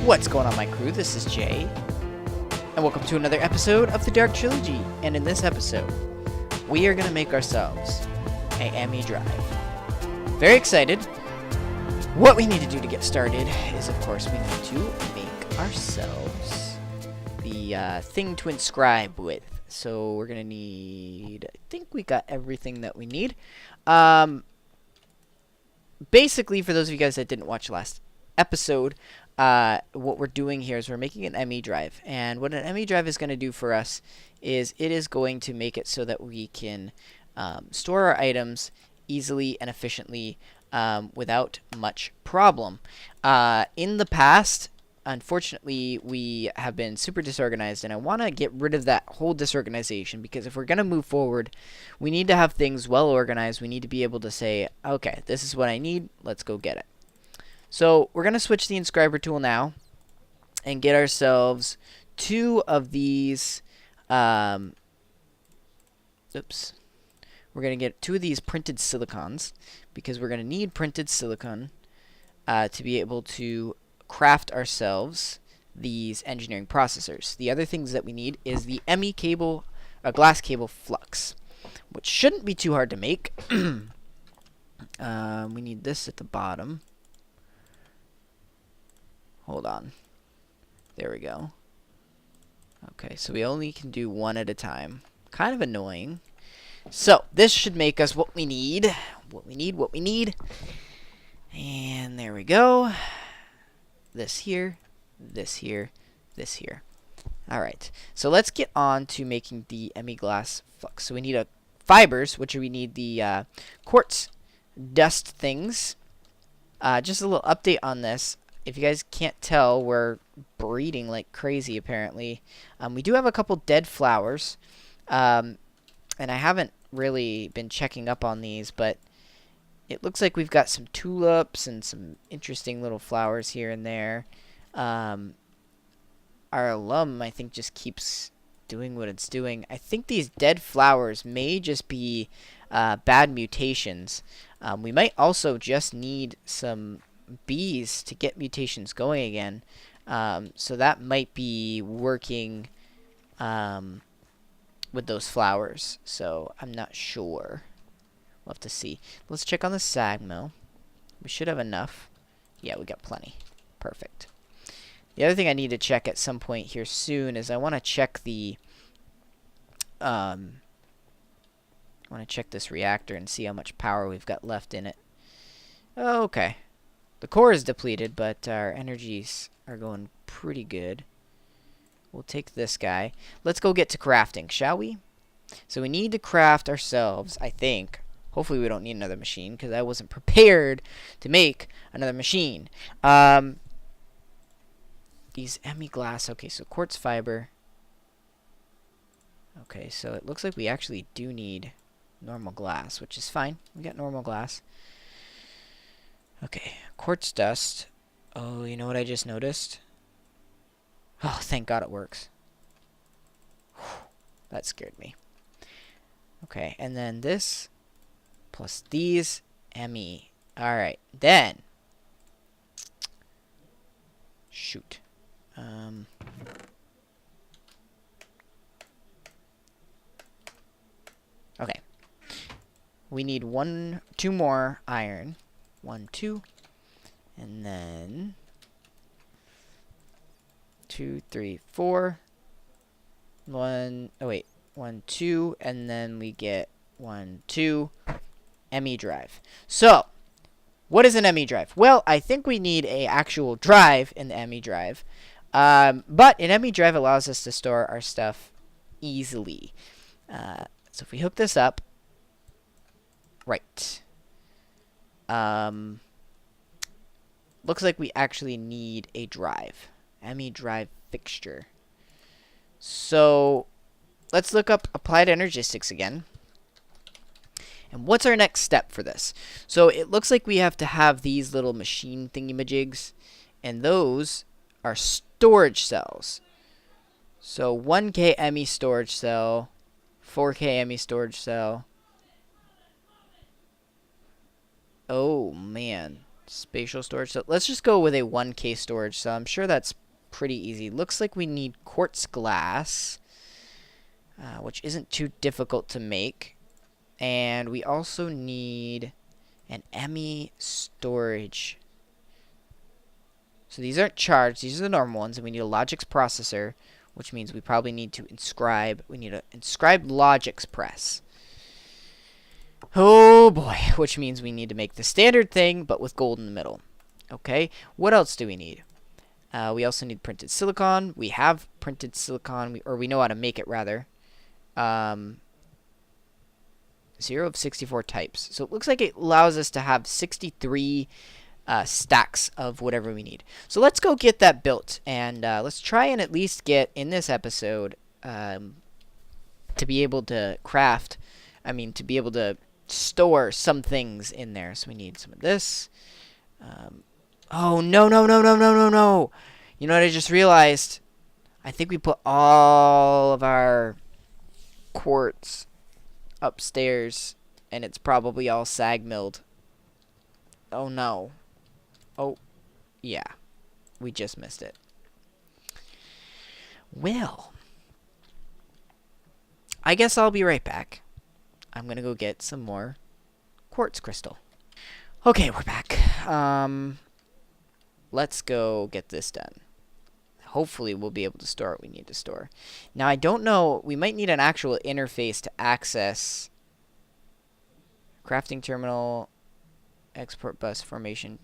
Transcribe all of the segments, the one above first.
What's going on, my crew? This is Jay, and welcome to another episode of the Dark Trilogy. And in this episode, we are going to make ourselves a Emmy Drive. Very excited. What we need to do to get started is, of course, we need to make ourselves the thing to inscribe with. So we're going to need, I think we got everything that we need. Basically, for those of you guys that didn't watch last episode, what we're doing here is we're making an Emmy Drive. And what an Emmy Drive is going to do for us is it is going to make it so that we can store our items easily and efficiently without much problem. In the past, unfortunately, we have been super disorganized, and I want to get rid of that whole disorganization, because if we're going to move forward, we need to have things well organized. We need to be able to say, okay, this is what I need, let's go get it. So we're going to switch the Inscriber tool now and get ourselves two of these, We're going to get two of these printed silicons, because we're going to need printed silicon to be able to craft ourselves these engineering processors. The other things that we need is the Emmy cable, glass cable flux, which shouldn't be too hard to make. We need this at the bottom. Hold on. There we go. Okay, so we only can do one at a time. Kind of annoying. So, this should make us what we need. What we need. And there we go. This here, this here, this here. Alright, so let's get on to making the Emmy glass flux. So we need fibers, which we need the quartz dust things. Just a little update on this. If you guys can't tell, we're breeding like crazy, apparently. We do have a couple dead flowers. And I haven't really been checking up on these, but it looks like we've got some tulips and some interesting little flowers here and there. Our alum, I think, just keeps doing what it's doing. I think these dead flowers may just be bad mutations. We might also just need some bees to get mutations going again. So that might be working with those flowers. So I'm not sure. We'll have to see. Let's check on the sag mill. We should have enough. Yeah, we got plenty. Perfect. The other thing I need to check at some point here soon is I want to check the I want to check this reactor and see how much power we've got left in it. Oh, okay. The core is depleted, but our energies are going pretty good. We'll take this guy. Let's go get to crafting, shall we? So we need to craft ourselves, I think. Hopefully we don't need another machine, because I wasn't prepared to make another machine. These Emmy glass. Okay, so quartz fiber. Okay, so it looks like we actually do need normal glass, which is fine. We got normal glass. Okay, quartz dust. Oh, you know what I just noticed? Oh, thank God it works. Whew, that scared me. Okay, and then this plus these Emmy. Alright, then. Shoot. Okay. We need two more iron. 1, 2. And then 2, 3, 4. 1, 2. And then we get 1, 2. Emmy Drive. So, what is an Emmy Drive? Well, I think we need an actual drive in the Emmy Drive. But an Emmy Drive allows us to store our stuff easily. So if we hook this up, right. Looks like we actually need a drive. Emmy Drive fixture. So, let's look up applied energistics again. And what's our next step for this? So it looks like we have to have these little machine thingy-majigs, and those are storage cells. So 1K Emmy storage cell, 4K Emmy storage cell. Oh man, Spatial storage. So let's just go with a 1K storage. So I'm sure that's pretty easy. Looks like we need quartz glass, which isn't too difficult to make. And we also need an Emmy storage. So these aren't charged. These are the normal ones. And we need a Logix processor, which means we probably need to inscribe. We need an inscribed Logix press. Oh boy, which means we need to make the standard thing, but with gold in the middle. Okay, what else do we need? We also need printed silicon. We have printed silicon, or we know how to make it rather. 0 of 64 types. So it looks like it allows us to have 63 stacks of whatever we need. So let's go get that built, and let's try and at least get in this episode to be able to craft. To be able to store some things in there. So we need some of this. Oh, no, no, no, no, no, no, no. You know what I just realized? I think we put all of our quartz upstairs, and it's probably all sag milled. Oh, no. Oh, yeah. We just missed it. Well, I guess I'll be right back. I'm going to go get some more quartz crystal. Okay, we're back. Let's go get this done. Hopefully we'll be able to store what we need to store. Now, I don't know. We might need an actual interface to access crafting terminal, export bus, formation,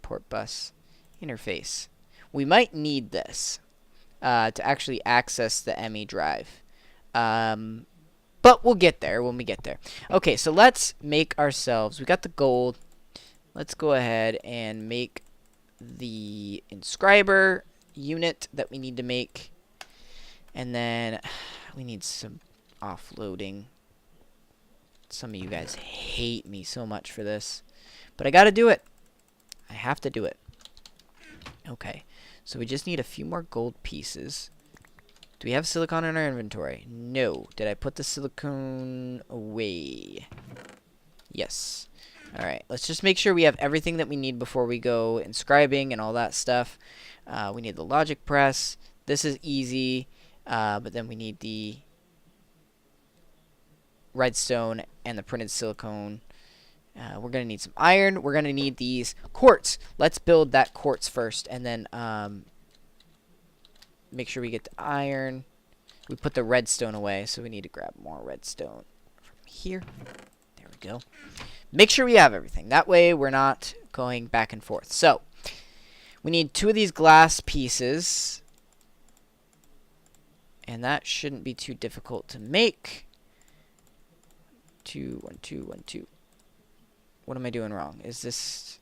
port bus, interface. We might need this to actually access the Emmy Drive. But we'll get there when we get there. Okay, so let's make ourselves... We got the gold. Let's go ahead and make the Inscriber Unit that we need to make. And then we need some offloading. Some of you guys hate me so much for this. But I gotta do it. I have to do it. Okay, so we just need a few more gold pieces. Do we have silicon in our inventory? No. Did I put the silicone away? Yes. Alright, let's just make sure we have everything that we need before we go inscribing and all that stuff. We need the logic press. This is easy, but then we need the redstone and the printed silicone. We're going to need some iron. We're going to need these quartz. Let's build that quartz first, and then make sure we get the iron. We put the redstone away, so we need to grab more redstone from here. There we go. Make sure we have everything. That way we're not going back and forth. So, we need 2 of these glass pieces. And that shouldn't be too difficult to make. 2, 1, 2, 1, 2. What am I doing wrong? Is this...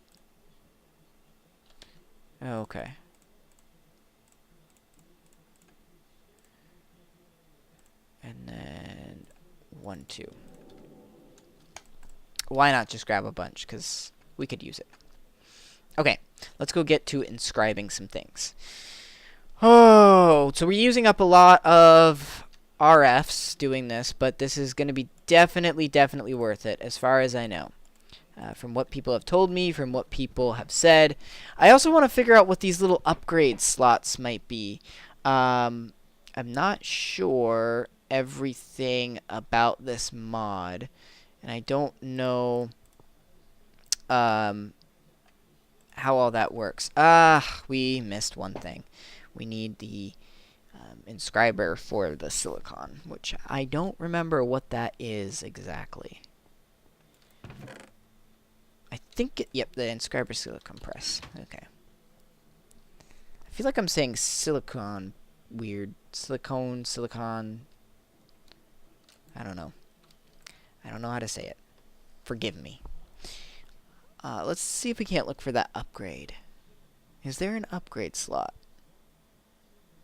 Oh, okay. And then 1, 2. Why not just grab a bunch? Because we could use it. Okay, let's go get to inscribing some things. Oh, so we're using up a lot of RFs doing this, but this is going to be definitely worth it, as far as I know. From what people have told me, from what people have said. I also want to figure out what these little upgrade slots might be. I'm not sure everything about this mod, and I don't know how all that works. We missed one thing. We need the inscriber for the silicon, which I don't remember what that is exactly. I think, yep, the inscriber silicon press. Okay. I feel like I'm saying silicon weird. Silicon. I don't know. I don't know how to say it. Forgive me. Let's see if we can't look for that upgrade. Is there an upgrade slot?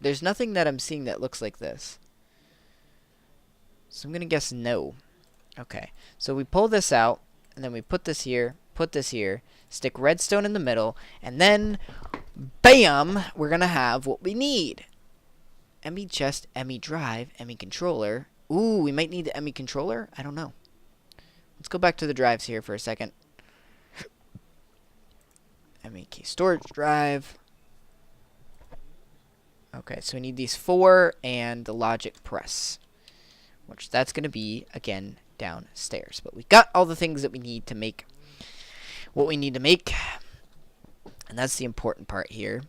There's nothing that I'm seeing that looks like this. So I'm going to guess no. Okay. So we pull this out, and then we put this here, stick redstone in the middle, and then, bam, we're going to have what we need. Emmy chest, Emmy drive, Emmy controller. Ooh, we might need the Emmy controller? I don't know. Let's go back to the drives here for a second. MEK storage drive. Okay, so we need these 4 and the logic press, which that's going to be, again, downstairs. But we got all the things that we need to make what we need to make, and that's the important part here.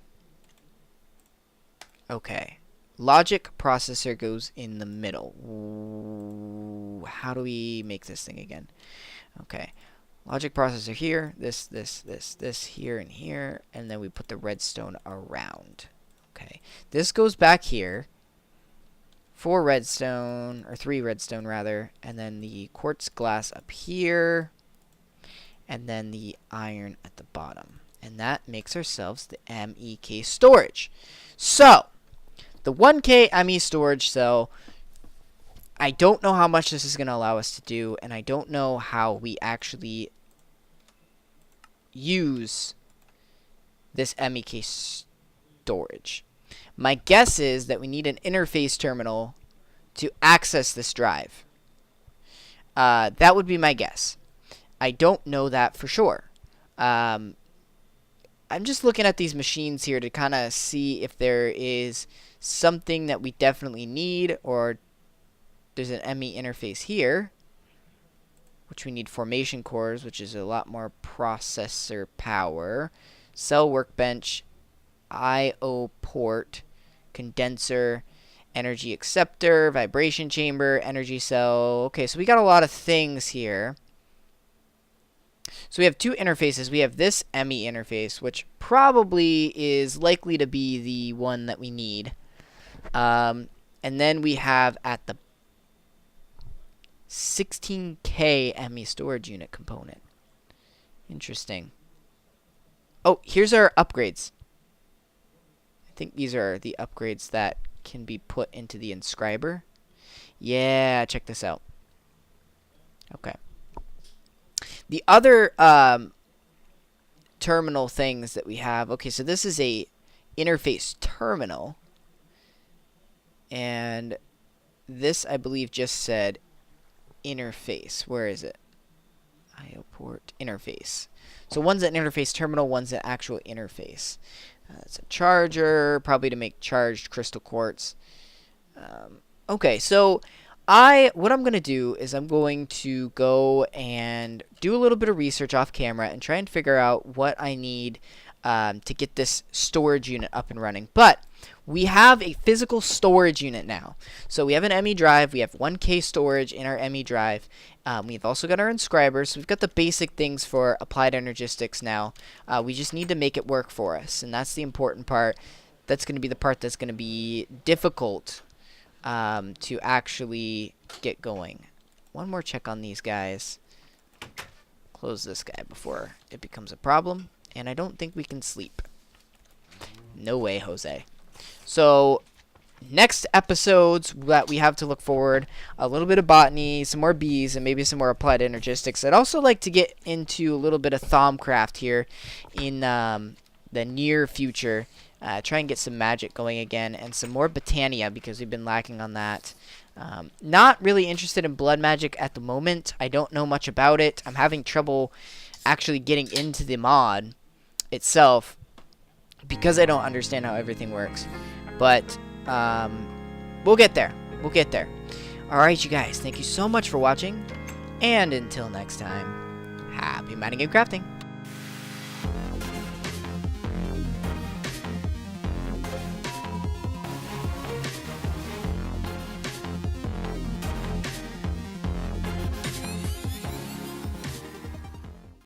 Okay, logic processor goes in the middle. Ooh, how do we make this thing again? Okay, logic processor here, this here and here, and then we put the redstone around. Okay, this goes back here. 4 redstone, or 3 redstone rather, and then the quartz glass up here, and then the iron at the bottom. And that makes ourselves the MEK storage. So, the 1K ME storage cell, I don't know how much this is going to allow us to do, and I don't know how we actually use this MEK storage. My guess is that we need an interface terminal to access this drive. That would be my guess. I don't know that for sure. I'm just looking at these machines here to kind of see if there is something that we definitely need, or there's an Emmy interface here, which we need formation cores, which is a lot more processor power, cell workbench, I/O port, condenser, energy acceptor, vibration chamber, energy cell. Okay, so we got a lot of things here. So we have 2 interfaces. We have this Emmy interface, which probably is likely to be the one that we need. And then we have at the 16K Emmy storage unit component. Interesting. Oh, here's our upgrades. I think these are the upgrades that can be put into the Inscriber. Yeah, check this out. Okay. The other terminal things that we have. Okay, so this is a interface terminal. And this, I believe, just said interface. Where is it? I/O port interface. So one's an interface terminal, one's an actual interface. It's a charger, probably to make charged crystal quartz. Okay, so what I'm going to do is I'm going to go and do a little bit of research off camera and try and figure out what I need to get this storage unit up and running. But we have a physical storage unit now. So we have an Emmy Drive. We have 1K storage in our Emmy Drive. We've also got our inscribers. So we've got the basic things for applied energistics now. We just need to make it work for us. And that's the important part. That's going to be the part that's going to be difficult to actually get going. One more check on these guys. Close this guy before it becomes a problem. And I don't think we can sleep. No way, Jose. So, next episodes that we have to look forward, a little bit of botany, some more bees, and maybe some more applied energistics. I'd also like to get into a little bit of Thaumcraft here in the near future. Try and get some magic going again, and some more Botania, because we've been lacking on that. Not really interested in blood magic at the moment. I don't know much about it. I'm having trouble actually getting into the mod itself because I don't understand how everything works. But we'll get there. We'll get there. Alright, you guys. Thank you so much for watching. And until next time, happy mining and crafting.